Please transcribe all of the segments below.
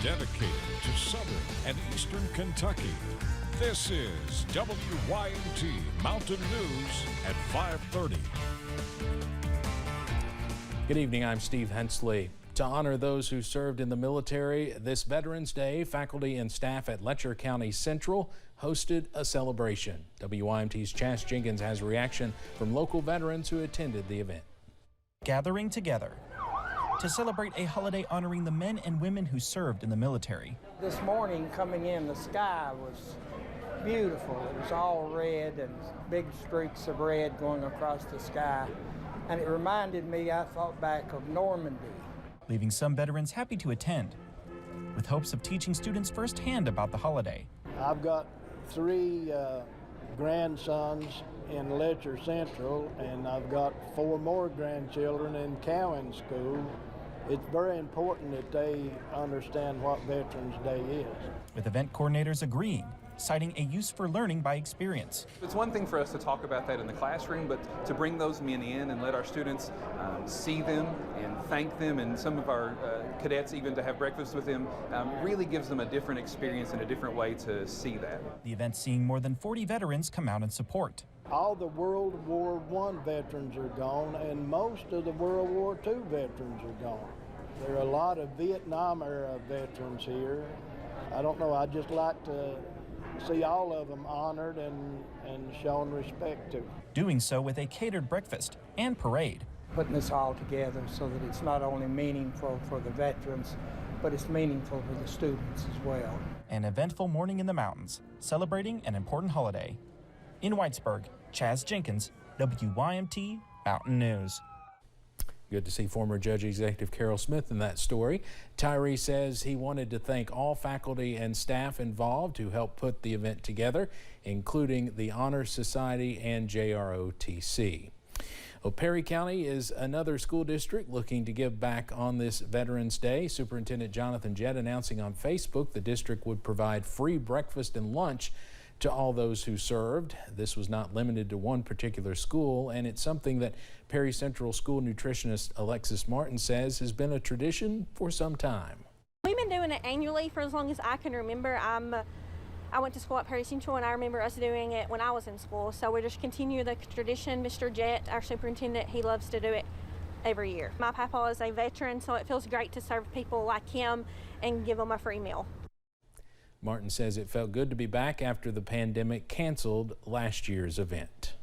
dedicated to southern and eastern Kentucky. This is WYMT Mountain News at 5:30. Good evening, I'm Steve Hensley. To honor those who served in the military, this Veterans Day, faculty and staff at Letcher County Central hosted a celebration. WYMT's Chas Jenkins has a reaction from local veterans who attended the event. Gathering together to celebrate a holiday honoring the men and women who served in the military. This morning coming in, the sky was beautiful. It was all red and big streaks of red going across the sky. And it reminded me, I thought back of Normandy. Leaving some veterans happy to attend, with hopes of teaching students firsthand about the holiday. I've got 3 grandsons in Letcher Central, and I've got 4 more grandchildren in Cowan School. It's very important that they understand what Veterans Day is. With event coordinators agreeing, citing a use for learning by experience. It's one thing for us to talk about that in the classroom, but to bring those men in and let our students see them and thank them, and some of our cadets even to have breakfast with them, really gives them a different experience and a different way to see that. The event seeing more than 40 veterans come out in support. All the World War I veterans are gone, and most of the World War II veterans are gone. There are a lot of Vietnam-era veterans here. I don't know, I'd just like to see all of them honored and shown respect to. Doing so with a catered breakfast and parade. Putting this all together so that it's not only meaningful for the veterans, but it's meaningful for the students as well. An eventful morning in the mountains, celebrating an important holiday. In Whitesburg, Chas Jenkins, WYMT Mountain News. Good to see former Judge Executive Carol Smith in that story. Tyree says he wanted to thank all faculty and staff involved who helped put the event together, including the Honor Society and JROTC. Well, Perry County is another school district looking to give back on this Veterans Day. Superintendent Jonathan Jett announcing on Facebook the district would provide free breakfast and lunch to all those who served. This was not limited to one particular school, and it's something that Perry Central School nutritionist Alexis Martin says has been a tradition for some time. We've been doing it annually for as long as I can remember. I went to school at Perry Central, and I remember us doing it when I was in school. So we just continue the tradition. Mr. Jett, our superintendent, he loves to do it every year. My papa is a veteran, so it feels great to serve people like him and give them a free meal. Martin says it felt good to be back after the pandemic canceled last year's event.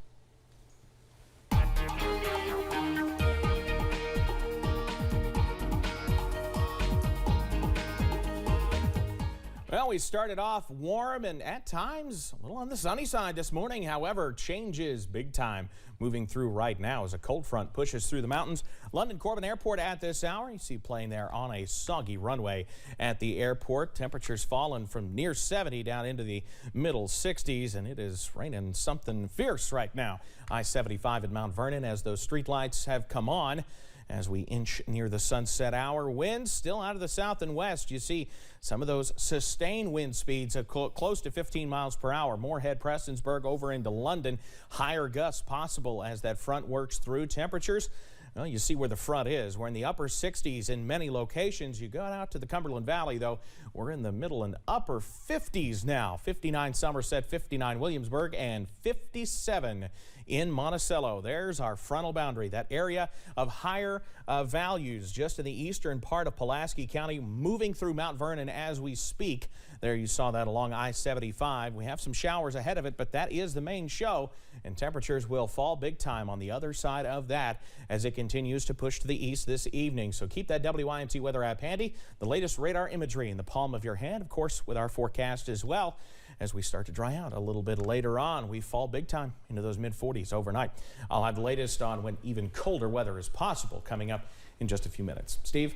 Well, we started off warm and at times a little on the sunny side this morning. However, changes big time moving through right now as a cold front pushes through the mountains. London Corbin Airport at this hour. You see a plane there on a soggy runway at the airport. Temperatures fallen from near 70 down into the middle 60s, and it is raining something fierce right now. I-75 at Mount Vernon as those street lights have come on. As we inch near the sunset hour, winds still out of the south and west. You see some of those sustained wind speeds of close to 15 miles per hour. Moorhead, Prestonsburg over into London. Higher gusts possible as that front works through. Temperatures, well, you see where the front is. We're in the upper 60s in many locations. You go out to the Cumberland Valley, though, we're in the middle and upper 50s now. 59 Somerset, 59 Williamsburg, and 57 in Monticello. There's our frontal boundary, that area of higher values just in the eastern part of Pulaski County, moving through Mount Vernon as we speak. There you saw that along I-75. We have some showers ahead of it, but that is the main show, and temperatures will fall big time on the other side of that as it continues to push to the east this evening. So keep that WYMT weather app handy. The latest radar imagery in the palm of your hand, of course, with our forecast as well. As we start to dry out a little bit later on, we fall big time into those mid-40s overnight. I'll have the latest on when even colder weather is possible coming up in just a few minutes. Steve?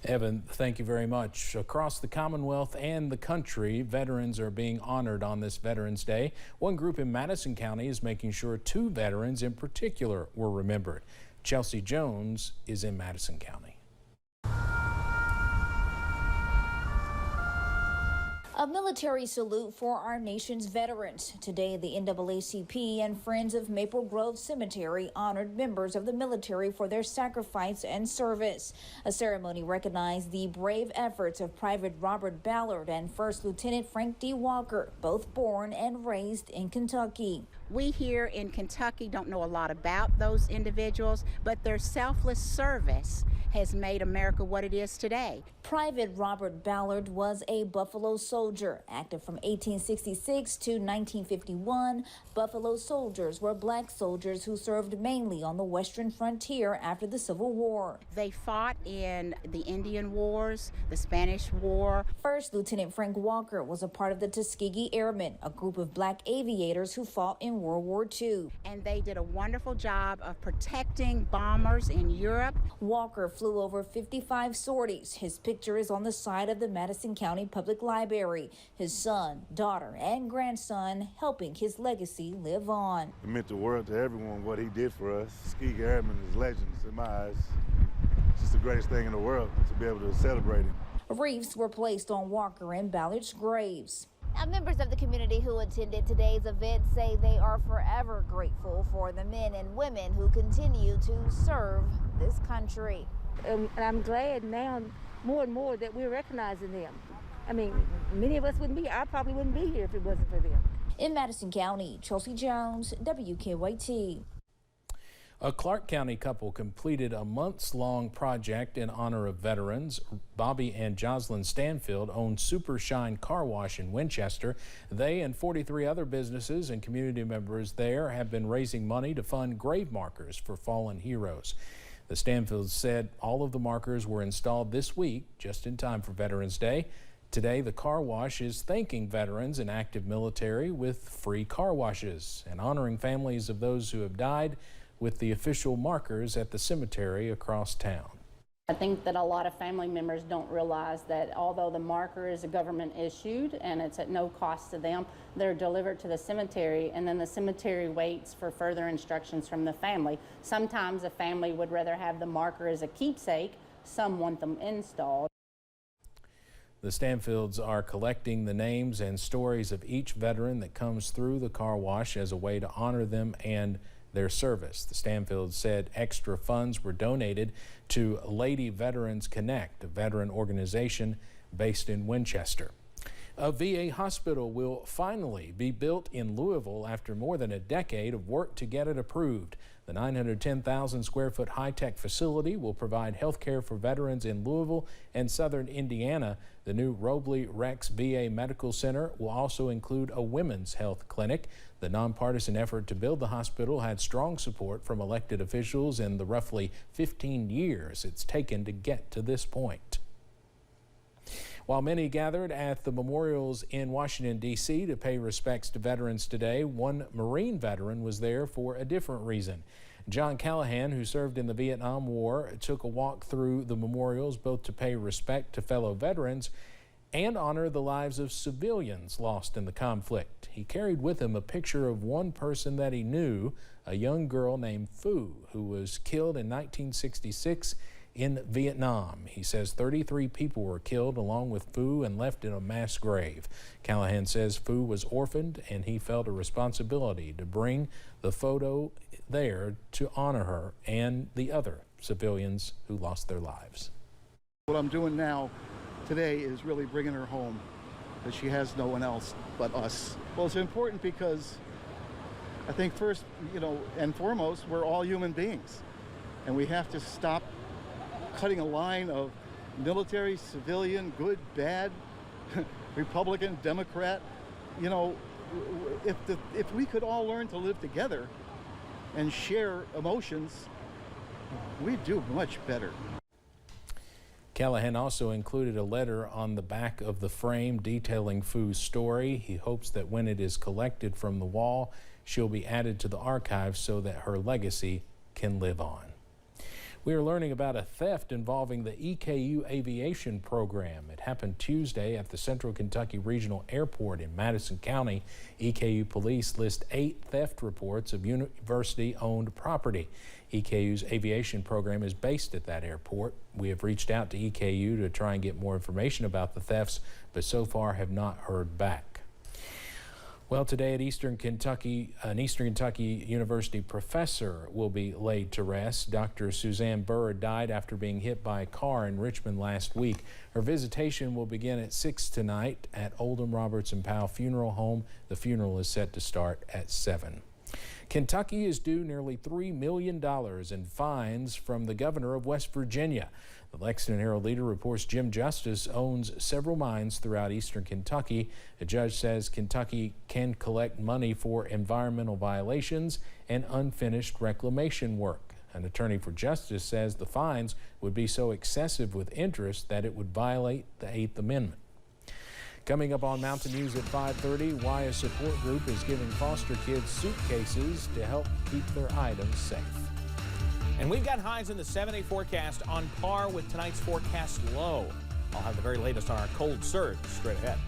Evan, thank you very much. Across the Commonwealth and the country, veterans are being honored on this Veterans Day. One group in Madison County is making sure 2 veterans in particular were remembered. Chelsea Jones is in Madison County. A military salute for our nation's veterans. Today, the NAACP and Friends of Maple Grove Cemetery honored members of the military for their sacrifice and service. A ceremony recognized the brave efforts of Private Robert Ballard and First Lieutenant Frank D. Walker, both born and raised in Kentucky. We here in Kentucky don't know a lot about those individuals, but their selfless service has made America what it is today. Private Robert Ballard was a Buffalo soldier, active from 1866 to 1951. Buffalo soldiers were black soldiers who served mainly on the western frontier after the Civil War. They fought in the Indian Wars, the Spanish War. First Lieutenant Frank Walker was a part of the Tuskegee Airmen, a group of black aviators who fought in World War II. And they did a wonderful job of protecting bombers in Europe. Walker flew over 55 sorties. His picture is on the side of the Madison County Public Library. His son, daughter, and grandson helping his legacy live on. It meant the world to everyone what he did for us. Tuskegee Airmen is legends in my eyes. It's just the greatest thing in the world to be able to celebrate him. Wreaths were placed on Walker and Ballard's graves. Now, members of the community who attended today's event say they are forever grateful for the men and women who continue to serve this country. And I'm glad now more and more that we're recognizing them. I mean, many of us wouldn't be, I probably wouldn't be here if it wasn't for them. In Madison County, Chelsea Jones, WKYT. A Clark County couple completed a months-long project in honor of veterans. Bobby and Jocelyn Stanfield own Super Shine Car Wash in Winchester. They and 43 other businesses and community members there have been raising money to fund grave markers for fallen heroes. The Stanfields said all of the markers were installed this week, just in time for Veterans Day. Today, the car wash is thanking veterans and active military with free car washes and honoring families of those who have died with the official markers at the cemetery across town. I think that a lot of family members don't realize that although the marker is a government issued and it's at no cost to them, they're delivered to the cemetery and then the cemetery waits for further instructions from the family. Sometimes a family would rather have the marker as a keepsake. Some want them installed. The Stanfields are collecting the names and stories of each veteran that comes through the car wash as a way to honor them and their service. The Stanfields said extra funds were donated to Lady Veterans Connect, a veteran organization based in Winchester. A VA hospital will finally be built in Louisville after more than a decade of work to get it approved. The 910,000 square foot high-tech facility will provide health care for veterans in Louisville and southern Indiana. The new Robley Rex VA Medical Center will also include a women's health clinic. The nonpartisan effort to build the hospital had strong support from elected officials in the roughly 15 years it's taken to get to this point. While many gathered at the memorials in Washington, D.C. to pay respects to veterans today, one Marine veteran was there for a different reason. John Callahan, who served in the Vietnam War, took a walk through the memorials both to pay respect to fellow veterans and honor the lives of civilians lost in the conflict. He carried with him a picture of one person that he knew, a young girl named Fu, who was killed in 1966 in Vietnam. He says 33 people were killed along with Fu and left in a mass grave. Callahan says Fu was orphaned and he felt a responsibility to bring the photo there to honor her and the other civilians who lost their lives. What I'm doing now today is really bringing her home, because she has no one else but us. Well, it's important because I think first, and foremost, we're all human beings, and we have to stop cutting a line of military, civilian, good, bad, Republican, Democrat. If we could all learn to live together and share emotions, we'd do much better. Callahan also included a letter on the back of the frame detailing Fu's story. He hopes that when it is collected from the wall, she'll be added to the archive so that her legacy can live on. We are learning about a theft involving the ECU Aviation program. It happened Tuesday at the Central Kentucky Regional Airport in Madison County. EKU police list 8 theft reports of university-owned property. EKU's aviation program is based at that airport. We have reached out to EKU to try and get more information about the thefts, but so far have not heard back. Well, today at Eastern Kentucky, an Eastern Kentucky University professor will be laid to rest. Dr. Suzanne Burr died after being hit by a car in Richmond last week. Her visitation will begin at 6 tonight at Oldham Roberts and Powell Funeral Home. The funeral is set to start at 7. Kentucky is due nearly $3 million in fines from the governor of West Virginia. The Lexington Herald-Leader reports Jim Justice owns several mines throughout eastern Kentucky. A judge says Kentucky can collect money for environmental violations and unfinished reclamation work. An attorney for Justice says the fines would be so excessive with interest that it would violate the 8th Amendment. Coming up on Mountain News at 5:30, why a support group is giving foster kids suitcases to help keep their items safe. And we've got highs in the 7-day forecast on par with tonight's forecast low. I'll have the very latest on our cold surge straight ahead.